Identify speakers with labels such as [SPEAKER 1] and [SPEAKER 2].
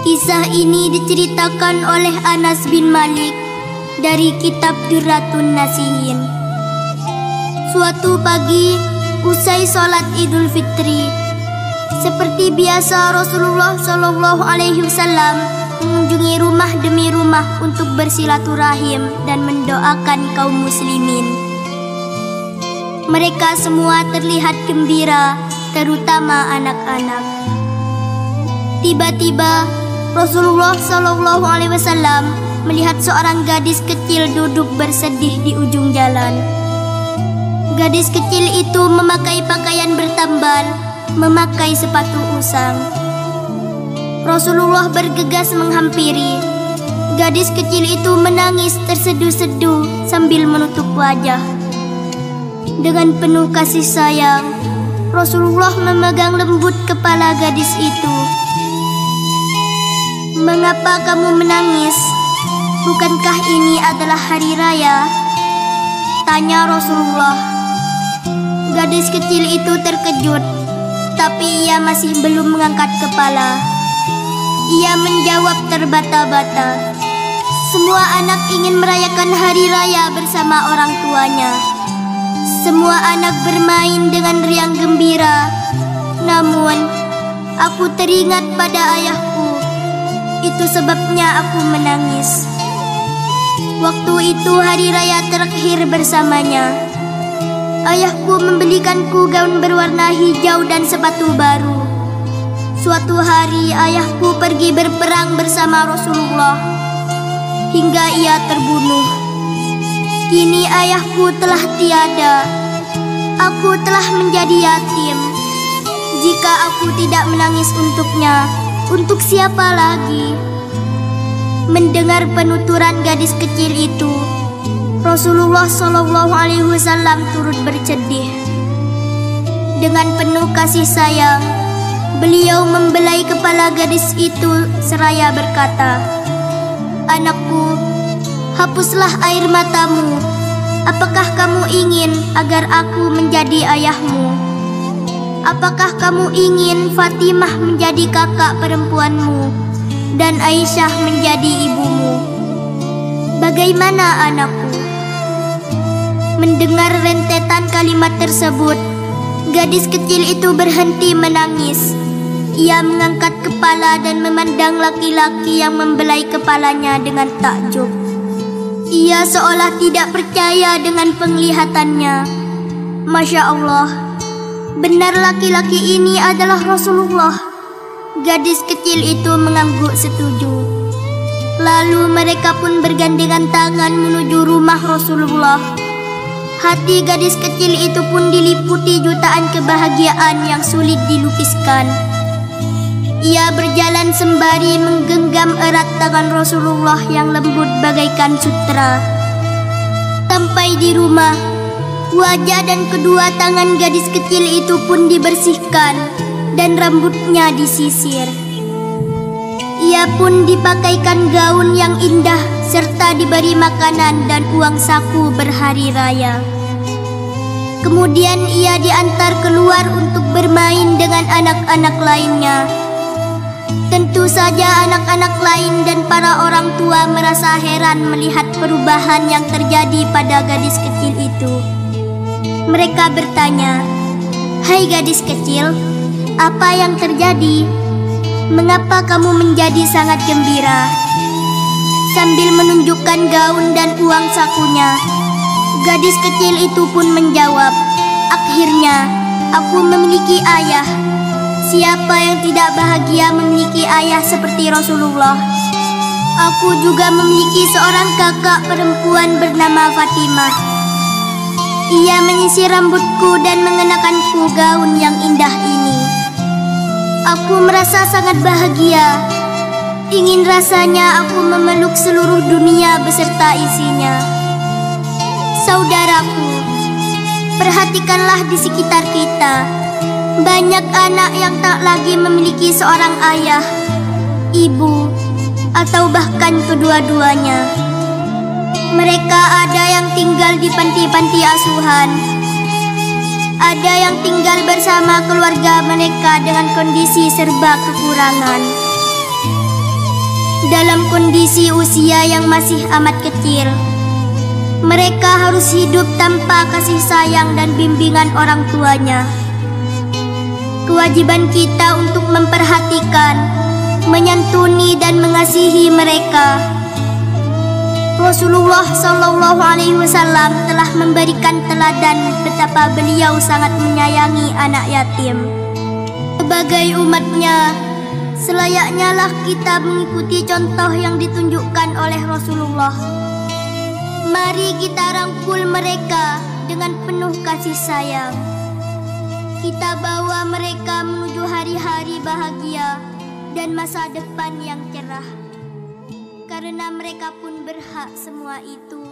[SPEAKER 1] Kisah ini diceritakan oleh Anas bin Malik dari kitab Durratun Nasihin. Suatu pagi, usai sholat Idul Fitri, seperti biasa Rasulullah SAW mengunjungi rumah demi rumah untuk bersilaturahim dan mendoakan kaum muslimin. Mereka semua terlihat gembira, terutama anak-anak. Tiba-tiba Rasulullah SAW melihat seorang gadis kecil duduk bersedih di ujung jalan. Gadis kecil itu memakai pakaian bertambal, memakai sepatu usang. Rasulullah bergegas menghampiri. Gadis kecil itu menangis terseduh-seduh sambil menutup wajah. Dengan penuh kasih sayang, Rasulullah memegang lembut kepala gadis itu. "Mengapa kamu menangis? Bukankah ini adalah hari raya?" tanya Rasulullah. Gadis kecil itu terkejut, tapi ia masih belum mengangkat kepala. Ia menjawab terbata-bata, "Semua anak ingin merayakan hari raya bersama orang tuanya. Semua anak bermain dengan riang gembira. Namun, aku teringat pada ayahku. Itu sebabnya aku menangis. Waktu itu hari raya terakhir bersamanya. Ayahku membelikanku gaun berwarna hijau dan sepatu baru. Suatu hari ayahku pergi berperang bersama Rasulullah hingga ia terbunuh. Kini ayahku telah tiada. Aku telah menjadi yatim. Jika aku tidak menangis untuknya, untuk siapa lagi?" Mendengar penuturan gadis kecil itu, Rasulullah SAW turut bersedih. Dengan penuh kasih sayang, beliau membelai kepala gadis itu seraya berkata, "Anakku, hapuslah air matamu. Apakah kamu ingin agar aku menjadi ayahmu? Apakah kamu ingin Fatimah menjadi kakak perempuanmu dan Aisyah menjadi ibumu? Bagaimana anakku?" Mendengar rentetan kalimat tersebut, gadis kecil itu berhenti menangis. Ia mengangkat kepala dan memandang laki-laki yang membelai kepalanya dengan takjub. Ia seolah tidak percaya dengan penglihatannya. Masya Allah, benar laki-laki ini adalah Rasulullah. Gadis kecil itu mengangguk setuju. Lalu mereka pun bergandengan tangan menuju rumah Rasulullah. Hati gadis kecil itu pun diliputi jutaan kebahagiaan yang sulit dilukiskan. Ia berjalan sembari menggenggam erat tangan Rasulullah yang lembut bagaikan sutra. Sampai di rumah, wajah dan kedua tangan gadis kecil itu pun dibersihkan dan rambutnya disisir. Ia pun dipakaikan gaun yang indah serta diberi makanan dan uang saku berhari raya. Kemudian ia diantar keluar untuk bermain dengan anak-anak lainnya. Tentu saja anak-anak lain dan para orang tua merasa heran melihat perubahan yang terjadi pada gadis kecil itu. Mereka bertanya, "Hai gadis kecil, apa yang terjadi? Mengapa kamu menjadi sangat gembira?" Sambil menunjukkan gaun dan uang sakunya, gadis kecil itu pun menjawab, "Akhirnya, aku memiliki ayah. Siapa yang tidak bahagia memiliki ayah seperti Rasulullah? Aku juga memiliki seorang kakak perempuan bernama Fatimah. Ia menyisir rambutku dan mengenakanku gaun yang indah ini. Aku merasa sangat bahagia. Ingin rasanya aku memeluk seluruh dunia beserta isinya." Saudaraku, perhatikanlah di sekitar kita. Banyak anak yang tak lagi memiliki seorang ayah, ibu, atau bahkan kedua-duanya. Mereka ada yang tinggal di panti-panti asuhan, ada yang tinggal bersama keluarga mereka dengan kondisi serba kekurangan. dalam kondisi usia yang masih amat kecil. Mereka harus hidup tanpa kasih sayang dan bimbingan orang tuanya. Kewajiban kita untuk memperhatikan, menyantuni dan mengasihi mereka. Rasulullah SAW telah memberikan teladan betapa beliau sangat menyayangi anak yatim. Sebagai umatnya, selayaknya lah kita mengikuti contoh yang ditunjukkan oleh Rasulullah. Mari kita rangkul mereka dengan penuh kasih sayang. Kita bawa mereka menuju hari-hari bahagia dan masa depan yang cerah. Karena mereka pun berhak semua itu.